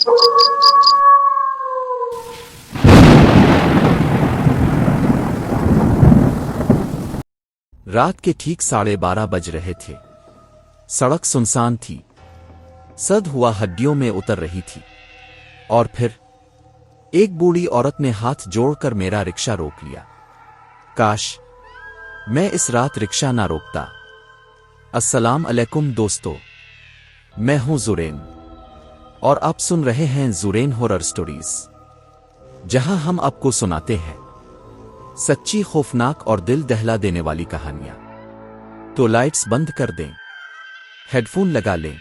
रात के ठीक 12:30 बज रहे थे। सड़क सुनसान थी, सद हुआ हड्डियों में उतर रही थी। और फिर एक बूढ़ी औरत ने हाथ जोड़कर मेरा रिक्शा रोक लिया। काश मैं इस रात रिक्शा ना रोकता। अस्सलाम अलैकुम दोस्तों, मैं हूं ज़ुरैन और आप सुन रहे हैं ज़ुरैन हॉरर स्टोरीज, जहां हम आपको सुनाते हैं सच्ची, खौफनाक और दिल दहला देने वाली कहानियां। तो लाइट्स बंद कर दें, हेडफोन लगा लें।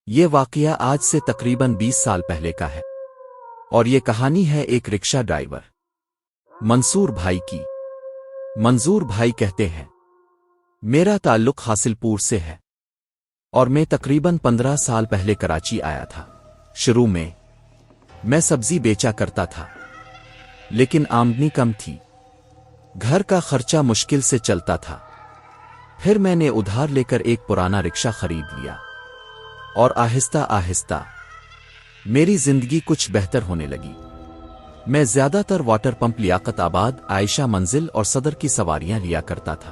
ये वाकया आज से तकरीबन 20 साल पहले का है और ये कहानी है एक रिक्शा ड्राइवर मंसूर भाई की। मंजूर भाई कहते हैं, मेरा ताल्लुक हासिलपुर से है और मैं तकरीबन 15 साल पहले कराची आया था। शुरू में मैं सब्जी बेचा करता था, लेकिन आमदनी कम थी, घर का खर्चा मुश्किल से चलता था। फिर मैंने उधार लेकर एक पुराना रिक्शा खरीद लिया और आहिस्ता आहिस्ता मेरी जिंदगी कुछ बेहतर होने लगी। मैं ज्यादातर वाटर पंप, लियाकत आबाद, आयशा मंजिल और सदर की सवारियां लिया करता था,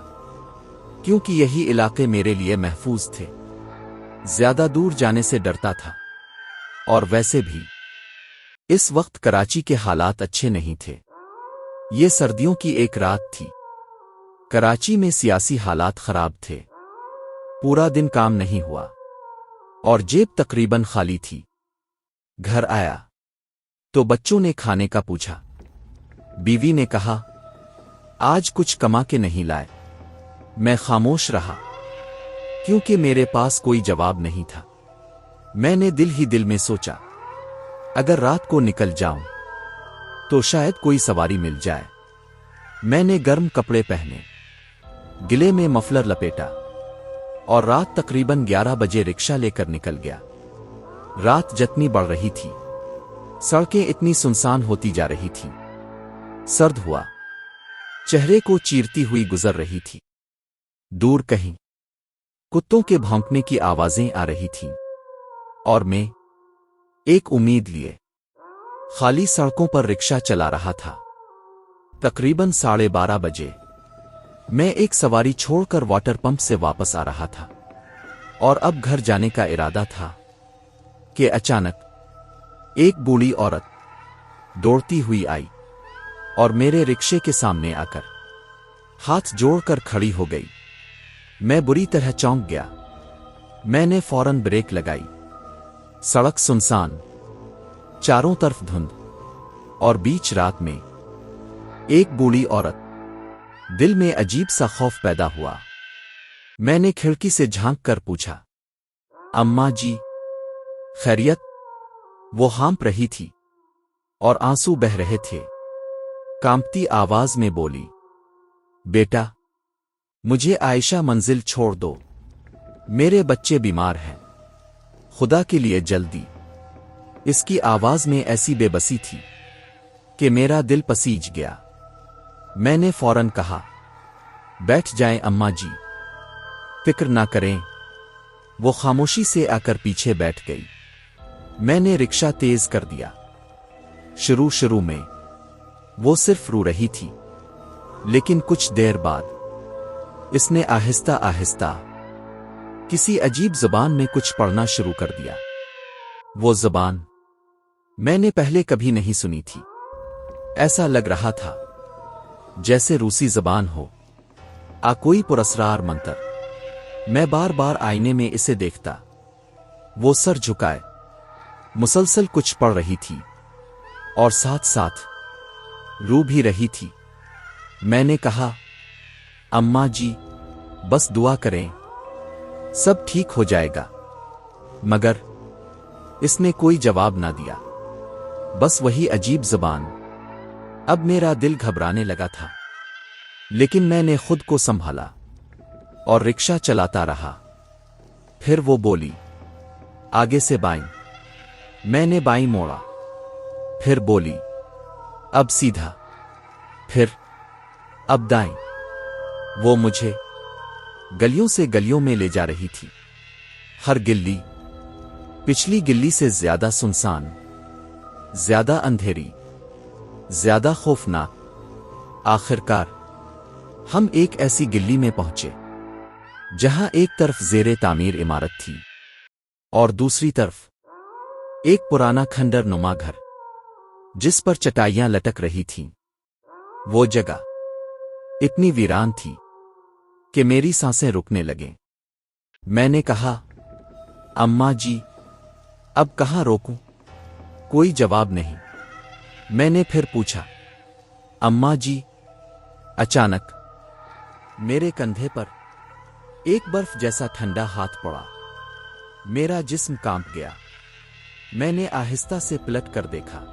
क्योंकि यही इलाके मेरे लिए महफूज थे। ज्यादा दूर जाने से डरता था। और वैसे भी इस वक्त कराची के हालात अच्छे नहीं थे। ये सर्दियों की एक रात थी। कराची में सियासी हालात खराब थे। पूरा दिन काम नहीं हुआ और जेब तकरीबन खाली थी। घर आया तो बच्चों ने खाने का पूछा। बीवी ने कहा, आज कुछ कमा के नहीं लाए। मैं खामोश रहा, क्योंकि मेरे पास कोई जवाब नहीं था। मैंने दिल ही दिल में सोचा, अगर रात को निकल जाऊं तो शायद कोई सवारी मिल जाए। मैंने गर्म कपड़े पहने, गले में मफलर लपेटा और रात तकरीबन 11 बजे रिक्शा लेकर निकल गया। रात जितनी बढ़ रही थी, सड़कें इतनी सुनसान होती जा रही थीं। सर्द हुआ चेहरे को चीरती हुई गुजर रही थी। दूर कहीं कुत्तों के भौंकने की आवाजें आ रही थीं और मैं एक उम्मीद लिए खाली सड़कों पर रिक्शा चला रहा था। तकरीबन 12:30 बजे मैं एक सवारी छोड़कर वाटर पंप से वापस आ रहा था और अब घर जाने का इरादा था कि अचानक एक बूढ़ी औरत दौड़ती हुई आई और मेरे रिक्शे के सामने आकर हाथ जोड़कर खड़ी हो गई। मैं बुरी तरह चौंक गया। मैंने फौरन ब्रेक लगाई। सड़क सुनसान, चारों तरफ धुंध और बीच रात में एक बूढ़ी औरत। दिल में अजीब सा खौफ पैदा हुआ। मैंने खिड़की से झांक कर पूछा, अम्मा जी खैरियत? वो हाँप रही थी और आंसू बह रहे थे। कांपती आवाज में बोली, बेटा मुझे आयशा मंजिल छोड़ दो, मेरे बच्चे बीमार हैं, खुदा के लिए जल्दी। इसकी आवाज में ऐसी बेबसी थी कि मेरा दिल पसीज गया। मैंने फौरन कहा, बैठ जाएं अम्मा जी, फिक्र ना करें। वो खामोशी से आकर पीछे बैठ गई। मैंने रिक्शा तेज कर दिया। शुरू में वो सिर्फ रो रही थी, लेकिन कुछ देर बाद इसने आहिस्ता आहिस्ता किसी अजीब ज़बान में कुछ पढ़ना शुरू कर दिया। वो ज़बान मैंने पहले कभी नहीं सुनी थी। ऐसा लग रहा था जैसे रूसी ज़बान हो, कोई पुरस्रार मंत्र। मैं बार बार आईने में इसे देखता। वो सर झुकाए मुसलसल कुछ पढ़ रही थी और साथ साथ रो भी रही थी। मैंने कहा, अम्मा जी बस दुआ करें, सब ठीक हो जाएगा। मगर इसने कोई जवाब ना दिया, बस वही अजीब ज़बान। अब मेरा दिल घबराने लगा था, लेकिन मैंने खुद को संभाला और रिक्शा चलाता रहा। फिर वो बोली, आगे से बाईं। मैंने बाईं मोड़ा। फिर बोली, अब सीधा। फिर अब दाईं। वो मुझे गलियों से गलियों में ले जा रही थी। हर गिल्ली पिछली गिल्ली से ज्यादा सुनसान। زیادہ اندھیری، زیادہ خوفناک۔ آخرکار ہم ایک ایسی گلی میں پہنچے جہاں ایک طرف زیر تعمیر عمارت تھی اور دوسری طرف ایک پرانا کھنڈر نما گھر جس پر چٹائیاں لٹک رہی تھیں۔ وہ جگہ اتنی ویران تھی کہ میری سانسیں رکنے لگیں۔ میں نے کہا، اماں جی، اب کہاں روکوں؟ کوئی جواب نہیں۔ میں نے پھر پوچھا، اماں جی؟ اچانک میرے کندھے پر ایک برف جیسا ٹھنڈا ہاتھ پڑا۔ میرا جسم کانپ گیا۔ میں نے آہستہ سے پلٹ کر دیکھا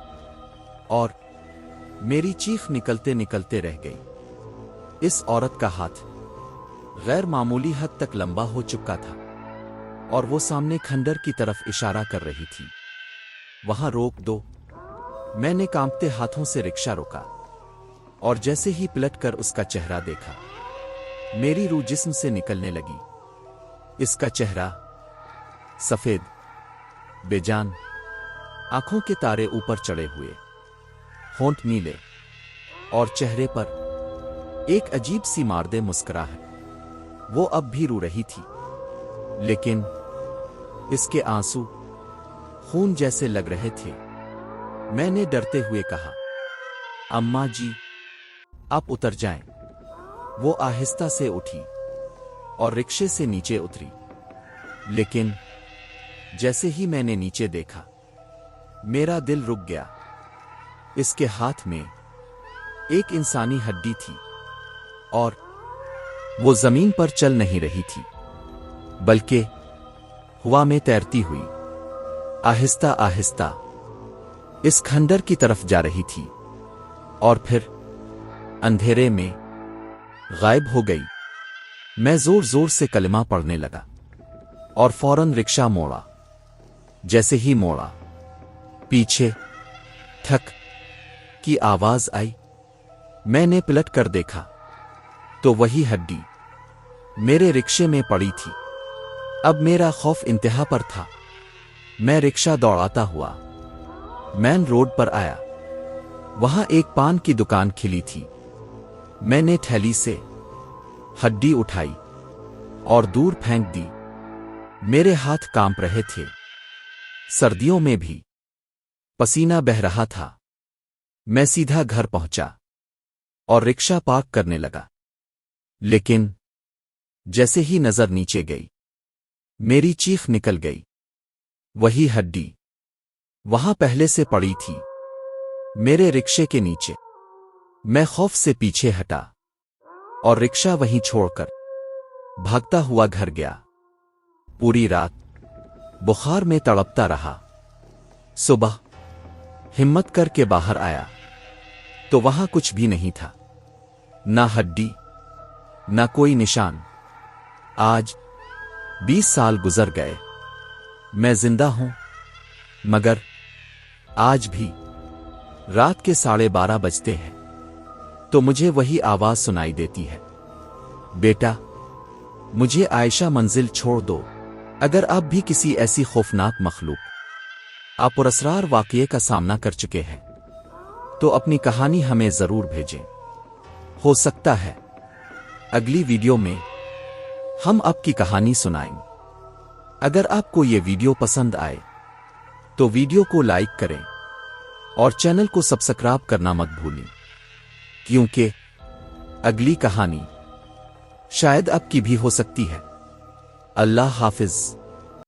اور میری چیخ نکلتے نکلتے رہ گئی۔ اس عورت کا ہاتھ غیر معمولی حد تک لمبا ہو چکا تھا اور وہ سامنے کھنڈر کی طرف اشارہ کر رہی تھی۔ وہاں روک دو۔ میں نے کانپتے ہاتھوں سے رکشہ روکا اور جیسے ہی پلٹ کر اس کا چہرہ دیکھا، میری روح جسم سے نکلنے لگی۔ اس کا چہرہ سفید، بے جان، آنکھوں کے تارے اوپر چڑھے ہوئے، ہونٹ نیلے، اور چہرے پر ایک عجیب سی ماردے مسکراہٹ۔ وہ اب بھی رو رہی تھی، لیکن اس کے آنسو خون جیسے لگ رہے تھے۔ میں نے ڈرتے ہوئے کہا، اماں جی، آپ اتر جائیں۔ وہ آہستہ سے اٹھی اور رکشے سے نیچے اتری، لیکن جیسے ہی میں نے نیچے دیکھا، میرا دل رک گیا۔ اس کے ہاتھ میں ایک انسانی ہڈی تھی اور وہ زمین پر چل نہیں رہی تھی، بلکہ ہوا میں تیرتی ہوئی آہستہ آہستہ اس کھنڈر کی طرف جا رہی تھی اور پھر اندھیرے میں غائب ہو گئی۔ میں زور زور سے کلمہ پڑھنے لگا اور فوراً رکشہ موڑا۔ جیسے ہی موڑا، پیچھے ٹھک کی آواز آئی۔ میں نے پلٹ کر دیکھا تو وہی ہڈی میرے رکشے میں پڑی تھی۔ اب میرا خوف انتہا پر تھا۔ میں رکشہ دوڑاتا ہوا مین روڈ پر آیا۔ وہاں ایک پان کی دکان کھلی تھی۔ میں نے تھیلی سے ہڈی اٹھائی اور دور پھینک دی۔ میرے ہاتھ کانپ رہے تھے، سردیوں میں بھی پسینہ بہہ رہا تھا۔ میں سیدھا گھر پہنچا اور رکشہ پارک کرنے لگا، لیکن جیسے ہی نظر نیچے گئی، میری چیخ نکل گئی۔ وہی ہڈی وہاں پہلے سے پڑی تھی، میرے رکشے کے نیچے۔ میں خوف سے پیچھے ہٹا اور رکشہ وہیں چھوڑ کر بھاگتا ہوا گھر گیا۔ پوری رات بخار میں تڑپتا رہا۔ صبح ہمت کر کے باہر آیا تو وہاں کچھ بھی نہیں تھا، نہ ہڈی، نہ کوئی نشان۔ آج 20 سال گزر گئے، میں زندہ ہوں، مگر آج بھی رات کے 12:30 بجتے ہیں تو مجھے وہی آواز سنائی دیتی ہے، بیٹا، مجھے عائشہ منزل چھوڑ دو۔ اگر آپ بھی کسی ایسی خوفناک مخلوق پراسرار واقعے کا سامنا کر چکے ہیں تو اپنی کہانی ہمیں ضرور بھیجیں۔ ہو سکتا ہے اگلی ویڈیو میں ہم آپ کی کہانی سنائیں۔ اگر آپ کو یہ ویڈیو پسند آئے تو ویڈیو کو لائک کریں اور چینل کو سبسکرائب کرنا مت بھولیں، کیونکہ اگلی کہانی شاید آپ کی بھی ہو سکتی ہے۔ اللہ حافظ۔